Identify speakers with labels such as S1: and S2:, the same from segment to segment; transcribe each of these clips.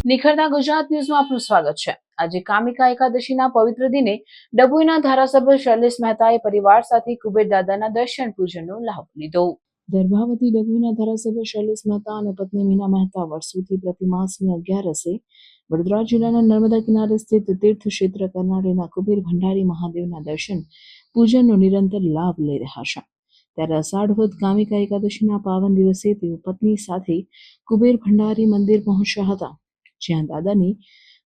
S1: નિખરતા ગુજરાત ન્યૂઝમાં આપનું સ્વાગત છે। આજે કામિકા એકાદશીના પવિત્ર દિને ડભોઈના ધારાસભ્ય શૈલેષ મહેતાએ પરિવાર સાથે કુબેર દાદાના દર્શન પૂજનનો લાભ લીધો। દર્ભાવતી ડભોઈના ધારાસભ્ય શૈલેષ મહેતા અને પત્ની મીના મહેતા વર્ષોથી પ્રતિમાસની 11 વડોદરા જિલ્લાના નર્મદા કિનારે સ્થિત તીર્થ ક્ષેત્ર કરનાળીના કુબેર ભંડારી મહાદેવના દર્શન પૂજનનો નિરંતર લાભ લઈ રહ્યા છે। ત્યારે અષાઢ વદ કામિકા એકાદશીના પાવન દિવસે તેઓ પત્ની સાથે કુબેર ભંડારી મંદિર પહોંચ્યા હતા, જ્યાં દાદાની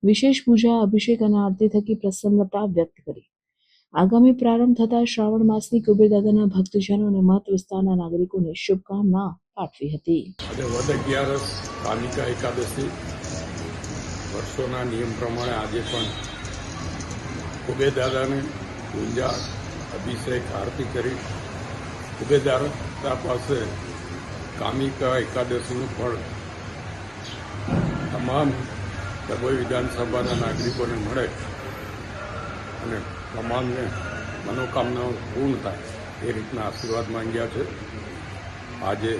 S1: વિશેષ પૂજા, અભિષેક અને આરતી થકી પ્રસન્નતા વ્યક્ત કરી। આગામી પ્રારંભ થતા શ્રાવણ માસની કુબેર દાદાના ભક્તજનો અને મત વિસ્તારના નાગરિકોને શુભકામના પાઠવી હતી।
S2: વદ 11 કામિકા એકાદશી વર્ષોના નિયમ પ્રમાણે આજે પણ કુબેર દાદાને પૂજા, અભિષેક, આરતી કરી કુબેર દાદા પાસે કામિકા એકાદશીનું ફળ તમામ ડભોઈ વિધાનસભાના નાગરિકોને મળે અને તમામને મનોકામનાઓ પૂર્ણ થાય એ રીતના આશીર્વાદ માંગ્યા છે। આજે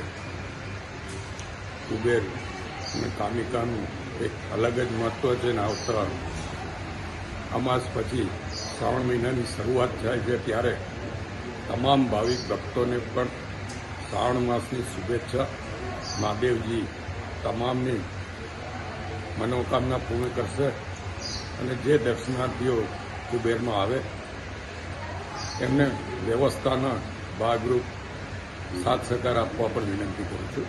S2: કુબેર અને કામિકાનું એક અલગ જ મહત્વ છે ને આવતા અમાસ પછી શ્રાવણ મહિનાની શરૂઆત થાય છે ત્યારે તમામ ભાવિક ભક્તોને પણ શ્રાવણ માસની શુભેચ્છા। મહાદેવજી તમામની મનોકામના પૂર્ણ કરશે અને જે દર્શનાર્થીઓ કુબેરમાં આવે એમને વ્યવસ્થાના ભાગરૂપ સાથ સહકાર આપવા પણ વિનંતી કરું છું।